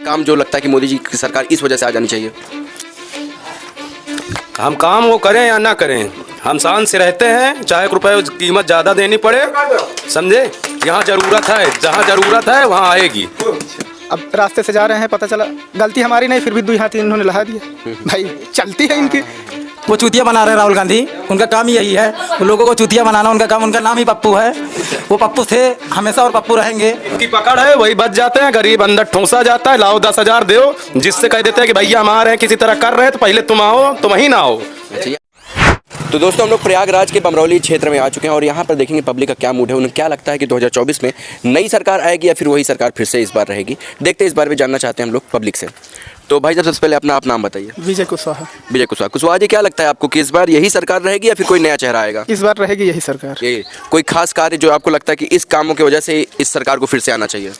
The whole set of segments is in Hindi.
काम जो लगता है कि मोदी जी की सरकार इस वजह से आ जानी चाहिए? हम काम वो करें या ना करें, हम शान से रहते हैं, चाहे रुपये कीमत ज़्यादा देनी पड़े, समझे। यहाँ ज़रूरत है, जहाँ ज़रूरत है वहाँ आएगी। अब रास्ते से जा रहे हैं, पता चला गलती हमारी नहीं, फिर भी 2 हाथ इन्होंने लगा दिया। भाई चलती है इनकी। वो चूतिया बना रहे हैं राहुल गांधी, उनका काम ही यही है, वो लोगों को चूतिया बनाना उनका काम। उनका नाम ही पप्पू है, वो पप्पू थे हमेशा और पप्पू रहेंगे। उनकी पकड़ है, वही बच जाते हैं, गरीब अंदर ठूंसा जाता है। लाओ 10,000 दो, जिससे कह देते हैं कि भैया हम आ रहे हैं, किसी तरह कर रहे हैं, तो पहले तुम आओ, तुम ही ना आओ। तो दोस्तों हम लोग प्रयागराज के बमरौली क्षेत्र में आ चुके हैं और यहाँ पर देखेंगे पब्लिक का क्या मूड है। उन्हें क्या लगता है कि 2024 में नई सरकार आएगी या फिर वही सरकार फिर से इस बार रहेगी? देखते हैं, इस बार भी जानना चाहते हैं हम लोग पब्लिक से। तो भाई साहब सबसे पहले अपना आप नाम बताइए। विजय कुशवाहा। विजय कुशवाहा। कुशवाहा जी, क्या लगता है आपको कि इस बार यही सरकार रहेगी या फिर कोई नया चेहरा आएगा? इस बार रहेगी यही सरकार। ये कोई खास कार्य जो आपको लगता है कि इस कामों की वजह से इस सरकार को फिर से आना चाहिए?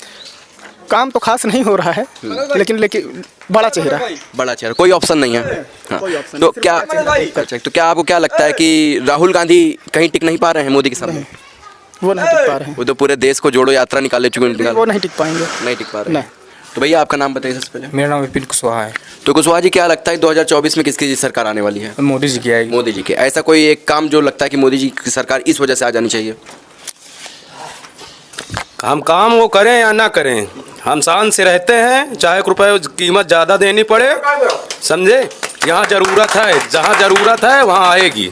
काम तो खास नहीं हो रहा है, लेकिन बड़ा चेहरा। बड़ा चेहरा, कोई ऑप्शन नहीं है। हाँ। तो क्या तो क्या आपको क्या लगता है कि राहुल गांधी कहीं टिक नहीं पा रहे हैं मोदी के सामने? वो नहीं टिक पा रहे हैं। वो तो पूरे देश को जोड़ो यात्रा निकाले चुके हैं। वो नहीं टिक पाएंगे। नहीं टिक पा रहे हैं। तो भैया आपका नाम बताइए सबसे पहले। मेरा नाम विपिन कुशवाहा है। तो कुशवाहा जी, क्या लगता है 2024 में किसकी सरकार आने वाली है? मोदी जी की आएगी। मोदी जी की। ऐसा कोई एक काम जो लगता है कि मोदी जी की सरकार इस वजह से आ जानी चाहिए? हम काम वो करें या ना करें, हम शान से रहते हैं, चाहे रुपये कीमत ज़्यादा देनी पड़े, समझे। यहाँ ज़रूरत है, जहाँ ज़रूरत है वहाँ आएगी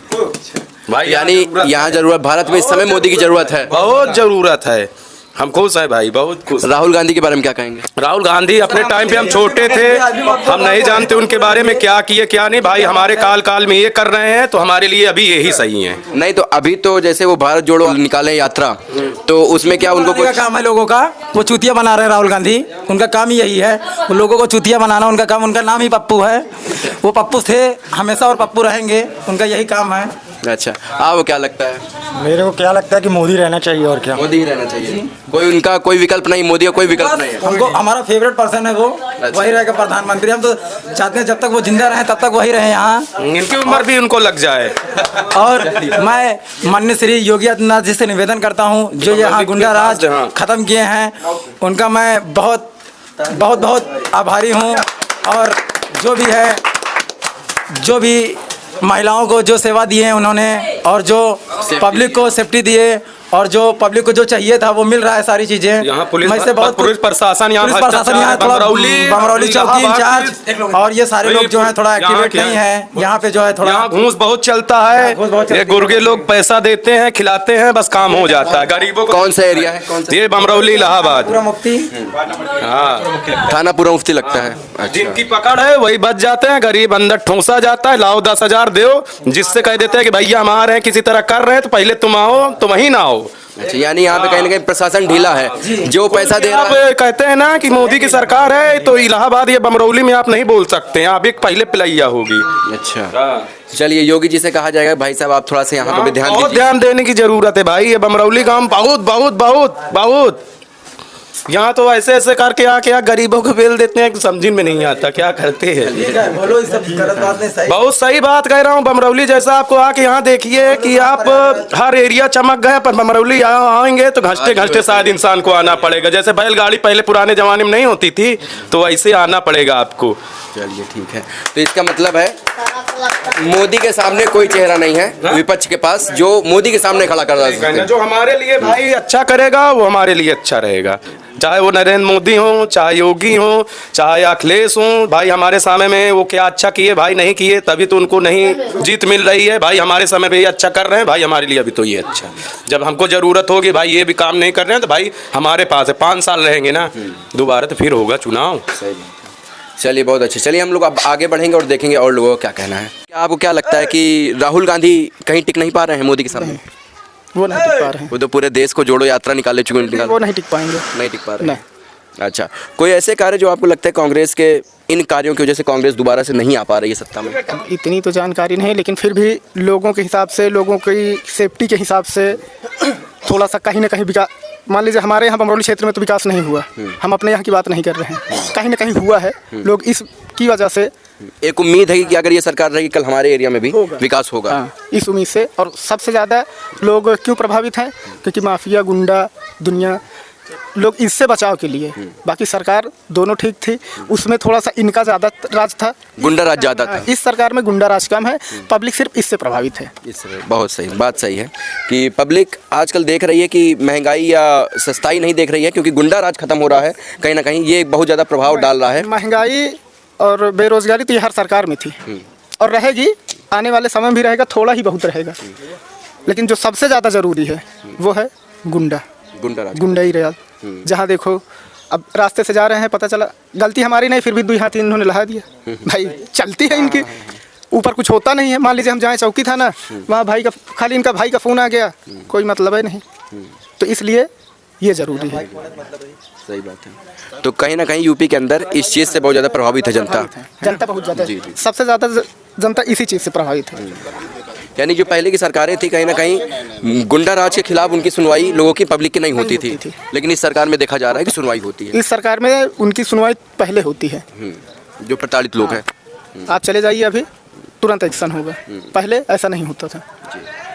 भाई। यानी यहाँ जरूरत, भारत में इस समय मोदी की जरूरत है, बहुत ज़रूरत है। हम खुश हैं भाई, बहुत खुश। राहुल गांधी के बारे में क्या कहेंगे? राहुल गांधी अपने टाइम पे हम छोटे थे, हम नहीं जानते उनके बारे में क्या किए क्या नहीं। भाई हमारे काल में ये कर रहे हैं, तो हमारे लिए अभी यही सही है। नहीं तो अभी तो जैसे वो भारत जोड़ो निकाले यात्रा, तो उसमें क्या उनको कुछ काम है लोगों का? वो चूतिया बना रहे हैं राहुल गांधी, उनका काम ही यही है, वो लोगों को चूतिया बनाना उनका काम। उनका नाम ही पप्पू है, वो पप्पू थे हमेशा और पप्पू रहेंगे, उनका यही काम है। अच्छा, आपको क्या लगता है? मेरे को क्या लगता है कि मोदी रहना चाहिए। और क्या, मोदी ही रहना चाहिए। कोई उनका कोई विकल्प नहीं, मोदी का कोई विकल्प नहीं है। हमको हमारा फेवरेट पर्सन है वो, वही रहेगा प्रधानमंत्री। हम तो चाहते हैं जब तक वो जिंदा रहे तब तक वही रहे यहाँ। इनकी उम्र भी उनको लग जाए। और मैं माननीय श्री योगी आदित्यनाथ जी से निवेदन करता हूँ, जो यहाँ गुंडा राज खत्म किए हैं, उनका मैं बहुत बहुत बहुत आभारी हूँ। और जो भी महिलाओं को जो सेवा दिए हैं उन्होंने, और जो पब्लिक को सेफ्टी दिए, और जो पब्लिक को जो चाहिए था वो मिल रहा है सारी चीजें। यहाँ पुलिस प्रशासन, यहाँ बमरौली चौकी इंचार्ज और ये सारे लोग जो है थोड़ा एक्टिवेट नहीं है यहाँ पे, जो है थोड़ा यहाँ घूस बहुत चलता है। ये गुर्गे लोग पैसा देते हैं, खिलाते हैं, बस काम हो जाता है गरीबों को। कौन सा एरिया है? ये बमरौली इलाहाबाद। पूरा मुफ्ती, हाँ, थाना पूरा मुफ्ती लगता है। जिनकी पकड़ है वही बच जाते हैं, गरीब अंदर ठूंसा जाता है। लाओ 10,000 दो, जिससे कह देते हैं कि भैया हम आ रहे हैं, किसी तरह कर रहे हैं, तो पहले तुम आओ, तुम ही ना आओ। अच्छा, यानी यहाँ पे कहीं ना कहीं प्रशासन ढीला है, जो पैसा दे रहा आप है। कहते हैं ना कि मोदी की सरकार है, तो इलाहाबाद या बमरौली में आप नहीं बोल सकते हैं, आप एक पहले पिलैया होगी। अच्छा, चलिए योगी जी से कहा जाएगा भाई साहब आप थोड़ा सा यहाँ पे ध्यान बहुत दीजिए। ध्यान देने की जरूरत है भाई। ये बमरौली गांव बहुत बहुत बहुत बहुत, यहाँ तो ऐसे ऐसे करके आके गरीबों को बेल देते हैं कि समझ में नहीं आता क्या करते हैं। बोलो, इस सब गलत बात नहीं, सही बहुत सही बात कह रहा हूँ। बमरौली जैसा आपको आके यहाँ देखिए कि आप हर एरिया चमक गए, पर बमरौली आएंगे तो घंटे घंटे शायद इंसान को आना पड़ेगा। जैसे बैलगाड़ी पहले पुराने जमाने में नहीं होती थी, तो ऐसे आना पड़ेगा आपको। चलिए ठीक है, तो इसका मतलब है मोदी के सामने कोई चेहरा नहीं है विपक्ष के पास जो मोदी के सामने खड़ा कर रहा है। जो हमारे लिए भाई अच्छा करेगा वो हमारे लिए अच्छा रहेगा, चाहे वो नरेंद्र मोदी हो, चाहे योगी हो, चाहे अखिलेश हो। भाई हमारे समय में वो क्या अच्छा किए भाई, नहीं किए, तभी तो उनको नहीं जीत मिल रही है। भाई हमारे समय पे ये अच्छा कर रहे हैं, भाई हमारे लिए अभी तो ये अच्छा। जब हमको ज़रूरत होगी भाई ये भी काम नहीं कर रहे हैं, तो भाई हमारे पास है 5 साल रहेंगे ना, दोबारा तो फिर होगा चुनाव। चलिए बहुत अच्छे। चलिए हम लोग अब आगे बढ़ेंगे और देखेंगे और लोगों का क्या कहना है। क्या आपको क्या लगता है कि राहुल गांधी कहीं टिक नहीं पा रहे हैं मोदी के सामने? वो नहीं टिक पा रहे हैं। वो तो पूरे देश को जोड़ो यात्रा निकाले चुके हैं। वो नहीं टिक पाएंगे। नहीं टिक पा रहे हैं। अच्छा, कोई ऐसे कार्य जो आपको लगता है कांग्रेस के इन कार्यों की वजह से कांग्रेस दोबारा से नहीं आ पा रही है सत्ता में? इतनी तो जानकारी नहीं, लेकिन फिर भी लोगों के हिसाब से, लोगों की सेफ्टी के हिसाब से थोड़ा सा कहीं ना कहीं विकास, मान लीजिए हमारे यहाँ बमरौली क्षेत्र में तो विकास नहीं हुआ, हम अपने यहाँ की बात नहीं कर रहे हैं, कहीं ना कहीं हुआ है। लोग इसकी वजह से एक उम्मीद है कि अगर ये सरकार रहेगी कल हमारे एरिया में भी विकास होगा। हाँ, इस उम्मीद से। और सबसे ज़्यादा लोग क्यों प्रभावित हैं? क्योंकि माफिया, गुंडा दुनिया लोग इससे बचाव के लिए। बाकी सरकार दोनों ठीक थी, उसमें थोड़ा सा इनका ज़्यादा राज था, गुंडा राज ज़्यादा था। इस सरकार में गुंडा राज कम है, पब्लिक सिर्फ इससे प्रभावित है। बहुत सही बात, सही है कि पब्लिक आजकल देख रही है कि महंगाई या सस्ताई नहीं देख रही है, क्योंकि गुंडा राज खत्म हो रहा है कहीं ना कहीं, ये बहुत ज़्यादा प्रभाव डाल रहा है। महंगाई और बेरोजगारी तो ये हर सरकार में थी और रहेगी, आने वाले समय में भी रहेगा, थोड़ा ही बहुत रहेगा। लेकिन जो सबसे ज़्यादा ज़रूरी है वो है गुंडा राज। गुंडाई राज। जहाँ देखो, अब रास्ते से जा रहे हैं, पता चला गलती हमारी नहीं, फिर भी 2 हाथ इन्होंने लगा दिया। भाई चलती है इनकी, ऊपर कुछ होता नहीं है। मान लीजिए हम जाएँ चौकी थाना, वहाँ भाई का खाली इनका भाई का फ़ोन आ गया, कोई मतलब है नहीं। तो इसलिए ये ज़रूरी है। सही बात है। तो कहीं ना कहीं यूपी के अंदर इस चीज़ से बहुत ज़्यादा प्रभावित है जनता। जनता बहुत ज़्यादा, सबसे ज़्यादा जनता इसी चीज़ से प्रभावित है। यानी जो पहले की सरकारें थी, कहीं ना कहीं गुंडा राज के खिलाफ उनकी सुनवाई लोगों की, पब्लिक की नहीं होती थी। लेकिन इस सरकार में देखा जा रहा है कि सुनवाई होती है। इस सरकार में उनकी सुनवाई पहले होती है। जो प्रताड़ित लोग हैं, आप चले जाइए, अभी तुरंत एक्शन होगा। पहले ऐसा नहीं होता था।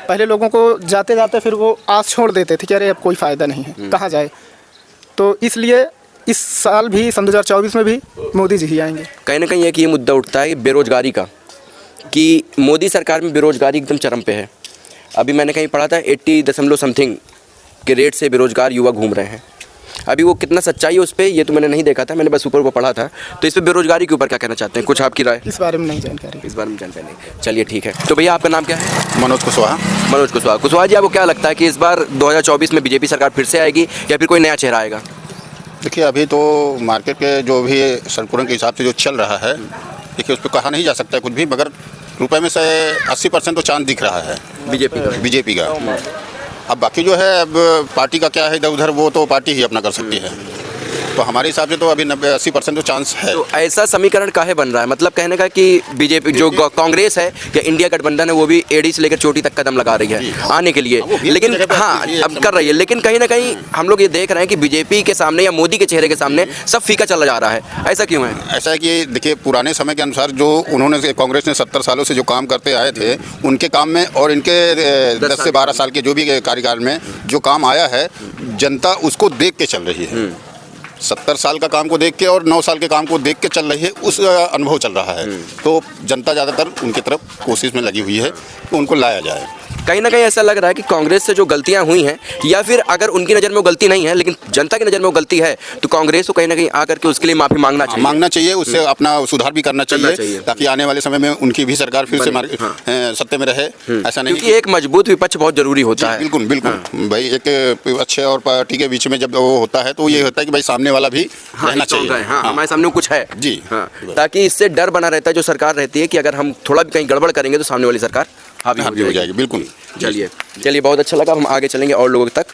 पहले लोगों को जाते जाते फिर वो आस छोड़ देते थे कि अरे अब कोई फ़ायदा नहीं है, कहाँ जाए। तो इसलिए इस साल भी, सन 2024 में भी मोदी जी ही आएंगे। कहीं ना कहीं एक ये मुद्दा उठता है बेरोजगारी का, कि मोदी सरकार में बेरोजगारी एकदम चरम पे है। अभी मैंने कहीं पढ़ा था 80 के रेट से बेरोजगार युवा घूम रहे हैं। अभी वो कितना सच्चाई है उस पर, ये तो मैंने नहीं देखा था, मैंने बस ऊपर वो पढ़ा था। तो इस पर बेरोजगारी के ऊपर क्या कहना चाहते हैं, कुछ आपकी राय? इस बारे में नहीं जानकारी। इस बारे में जानकारी नहीं। चलिए ठीक है। तो भैया आपका नाम क्या है? मनोज कुशवाहा। मनोज कुशवाहा। कुशवाहा जी, आपको क्या लगता है कि इस बार 2024 में बीजेपी सरकार फिर से आएगी या फिर कोई नया चेहरा आएगा? देखिए, अभी तो मार्केट के जो भी संपूर्ण के हिसाब से जो चल रहा है, देखिए उस पर कहा नहीं जा सकता है कुछ भी, मगर रुपए में से 80% तो चांद दिख रहा है बीजेपी का। अब बाकी जो है, अब पार्टी का क्या है इधर उधर, वो तो पार्टी ही अपना कर सकती है। तो हमारे हिसाब से तो अभी 90-80% तो चांस है। तो ऐसा समीकरण काहे बन रहा है, मतलब कहने का कि बीजेपी जो कांग्रेस है या इंडिया गठबंधन है, वो भी एड़ी से लेकर चोटी तक कदम लगा रही है आने के लिए, लेकिन हाँ अब कर रही है, लेकिन कहीं ना कहीं हम लोग ये देख रहे हैं कि बीजेपी के सामने या मोदी के चेहरे के सामने सब फीका चला जा रहा है। ऐसा क्यों है? ऐसा है कि देखिए, पुराने समय के अनुसार जो उन्होंने, कांग्रेस ने 70 सालों से जो काम करते आए थे, उनके काम में और इनके 10 से 12 साल के जो भी कार्यकाल में जो काम आया है, जनता उसको देख के चल रही है। 70 साल का काम को देख के और 9 साल के काम को देख के चल रही है, उस अनुभव चल रहा है। तो जनता ज़्यादातर उनकी तरफ कोशिश में लगी हुई है कि उनको लाया जाए। कहीं ना कहीं ऐसा लग रहा है कि कांग्रेस से जो गलतियां हुई हैं, या फिर अगर उनकी नज़र में वो गलती नहीं है लेकिन जनता की नज़र में वो गलती है, तो कांग्रेस को कहीं ना कहीं आकर के उसके लिए माफ़ी मांगना चाहिए। उससे अपना सुधार भी करना चाहिए ताकि आने वाले समय में उनकी भी सरकार फिर से सत्ते में रहे। ऐसा नहीं, क्योंकि एक मजबूत विपक्ष बहुत जरूरी होता है। बिल्कुल बिल्कुल भाई, एक विपक्ष और पार्टी के बीच में जब वो होता है तो ये होता है कि भाई सामने वाला भी रहना चाहिए। हमारे सामने कुछ है जी, ताकि इससे डर बना रहता है जो सरकार रहती है कि अगर हम थोड़ा भी कहीं गड़बड़ करेंगे तो सामने वाली सरकार हावी हो जाएगी। बिल्कुल। चलिए बहुत अच्छा लगा, हम आगे चलेंगे और लोगों तक।